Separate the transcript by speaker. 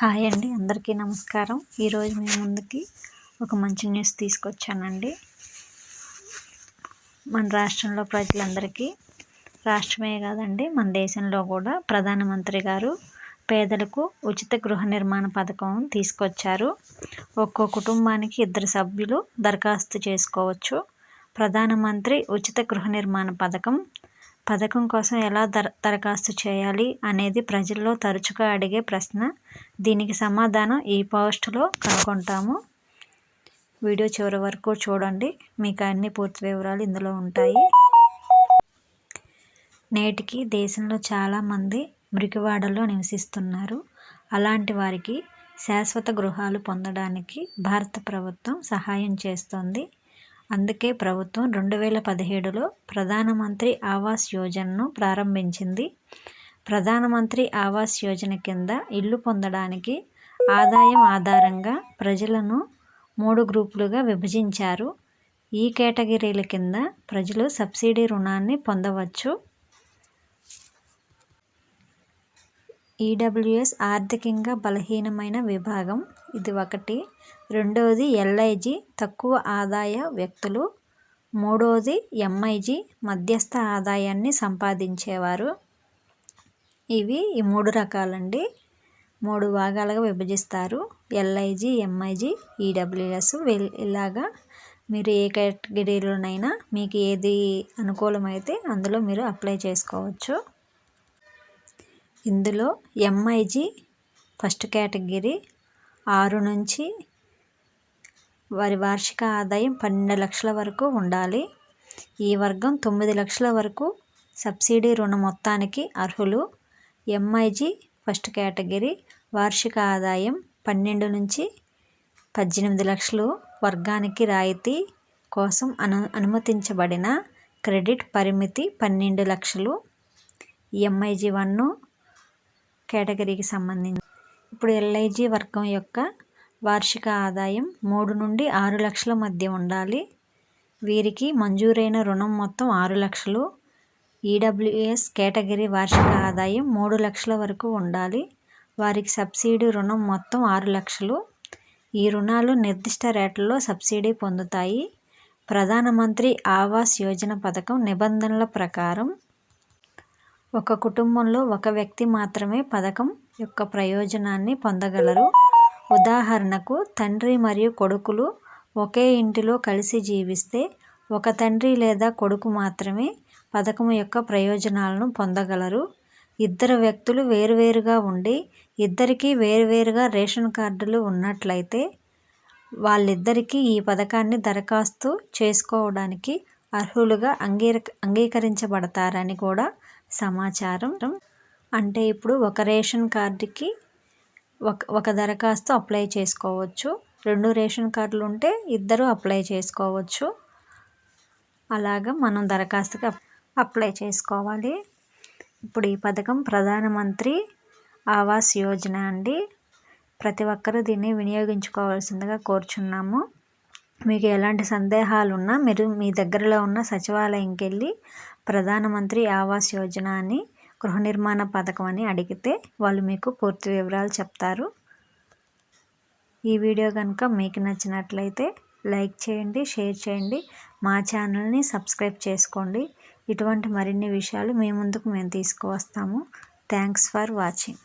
Speaker 1: Hi అండి, అందరికీ నమస్కారం. ఈరోజు మీ ముందుకి ఒక మంచి న్యూస్ తీసుకొచ్చానండి. మన రాష్ట్రంలో ప్రజలందరికీ, రాష్ట్రమే కాదండి మన దేశంలో కూడా ప్రధానమంత్రి గారు పేదలకు ఉచిత గృహ నిర్మాణ పథకం తీసుకొచ్చారు. ఒక్కో కుటుంబానికి 2 సభ్యులు దరఖాస్తు చేసుకోవచ్చు. ప్రధానమంత్రి ఉచిత గృహ నిర్మాణ పథకం కోసం ఎలా దరఖాస్తు చేయాలి అనేది ప్రజల్లో తరచుగా అడిగే ప్రశ్న. దీనికి సమాధానం ఈ పోస్టులో కనుగొంటాము. వీడియో చివరి వరకు చూడండి, మీకు అన్ని పూర్తి వివరాలు ఇందులో ఉంటాయి. నేటికి దేశంలో చాలామంది మురికివాడల్లో నివసిస్తున్నారు. అలాంటి వారికి శాశ్వత గృహాలు పొందడానికి భారత ప్రభుత్వం సహాయం చేస్తోంది. అందుకే ప్రభుత్వం 2017లో ప్రధానమంత్రి ఆవాస్ యోజనను ప్రారంభించింది. ప్రధానమంత్రి ఆవాస్ యోజన కింద ఇల్లు పొందడానికి ఆదాయం ఆధారంగా ప్రజలను 3 గ్రూపులుగా విభజించారు. ఈ కేటగిరీల కింద ప్రజలు సబ్సిడీ రుణాన్ని పొందవచ్చు. ఈడబ్ల్యూఎస్ ఆర్థికంగా బలహీనమైన విభాగం ఇది ఒకటి. రెండవది ఎల్ఐజి తక్కువ ఆదాయ వ్యక్తులు. మూడవది ఎంఐజి మధ్యస్థ ఆదాయాన్ని సంపాదించేవారు. ఇవి ఈ 3 రకాలండి. 3 భాగాలుగా విభజిస్తారు. LIG, MiG, EWS. ఇలాగా మీరు ఏ కేటగిరీలోనైనా మీకు ఏది అనుకూలమైతే అందులో మీరు అప్లై చేసుకోవచ్చు. ఇందులో ఎంఐజి ఫస్ట్ కేటగిరీ 6 నుంచి వారి వార్షిక ఆదాయం 12 లక్షల వరకు ఉండాలి. ఈ వర్గం 9 లక్షల వరకు సబ్సిడీ రుణ మొత్తానికి అర్హులు. ఎంఐజి ఫస్ట్ కేటగిరీ వార్షిక ఆదాయం 12 నుంచి 18 లక్షలు వర్గానికి రాయితీ కోసం అనుమతించబడిన క్రెడిట్ పరిమితి 12 లక్షలు. ఎంఐజి 1 కేటగిరీకి సంబంధించి. ఇప్పుడు ఎల్ఐజి వర్గం యొక్క వార్షిక ఆదాయం 3 నుండి 6 లక్షల మధ్య ఉండాలి. వీరికి మంజూరైన రుణం మొత్తం 6 లక్షలు. ఈడబ్ల్యూఎస్ కేటగిరీ వార్షిక ఆదాయం 3 లక్షల వరకు ఉండాలి. వారికి సబ్సిడీ రుణం మొత్తం 6 లక్షలు. ఈ రుణాలు నిర్దిష్ట రేట్లలో సబ్సిడీ పొందుతాయి. ప్రధానమంత్రి ఆవాస్ యోజన పథకం నిబంధనల ప్రకారం ఒక కుటుంబంలో ఒక వ్యక్తి మాత్రమే పథకం యొక్క ప్రయోజనాన్ని పొందగలరు. ఉదాహరణకు, తండ్రి మరియు కొడుకులు ఒకే ఇంటిలో కలిసి జీవిస్తే ఒక తండ్రి లేదా కొడుకు మాత్రమే పథకం యొక్క ప్రయోజనాలను పొందగలరు. 2 వ్యక్తులు వేరువేరుగా ఉండి ఇద్దరికీ వేరువేరుగా రేషన్ కార్డులు ఉన్నట్లయితే వాళ్ళిద్దరికీ ఈ పథకాన్ని దరఖాస్తు చేసుకోవడానికి అర్హులుగా అంగీకరించబడతారని కూడా సమాచారం. అంటే ఇప్పుడు ఒక రేషన్ కార్డుకి ఒక దరఖాస్తు అప్లై చేసుకోవచ్చు. 2 రేషన్ కార్డులు ఉంటే 2 అప్లై చేసుకోవచ్చు. అలాగా మనం దరఖాస్తుకి అప్లై చేసుకోవాలి. ఇప్పుడు ఈ పథకం ప్రధానమంత్రి ఆవాస్ యోజన అండి. ప్రతి ఒక్కరూ దీన్ని వినియోగించుకోవాల్సిందిగా కోరుచున్నాము. మీకు ఎలాంటి సందేహాలు ఉన్నా మీరు మీ దగ్గరలో ఉన్న సచివాలయంకి వెళ్ళి ప్రధానమంత్రి ఆవాస్ యోజన అని గృహ నిర్మాణ పథకం అని అడిగితే వాళ్ళు మీకు పూర్తి వివరాలు చెప్తారు. ఈ వీడియో కనుక మీకు నచ్చినట్లయితే లైక్ చేయండి, షేర్ చేయండి, మా ఛానల్ని సబ్స్క్రైబ్ చేసుకోండి. ఇటువంటి మరిన్ని విషయాలు మీ ముందుకు మేము తీసుకువస్తాము. Thanks for watching.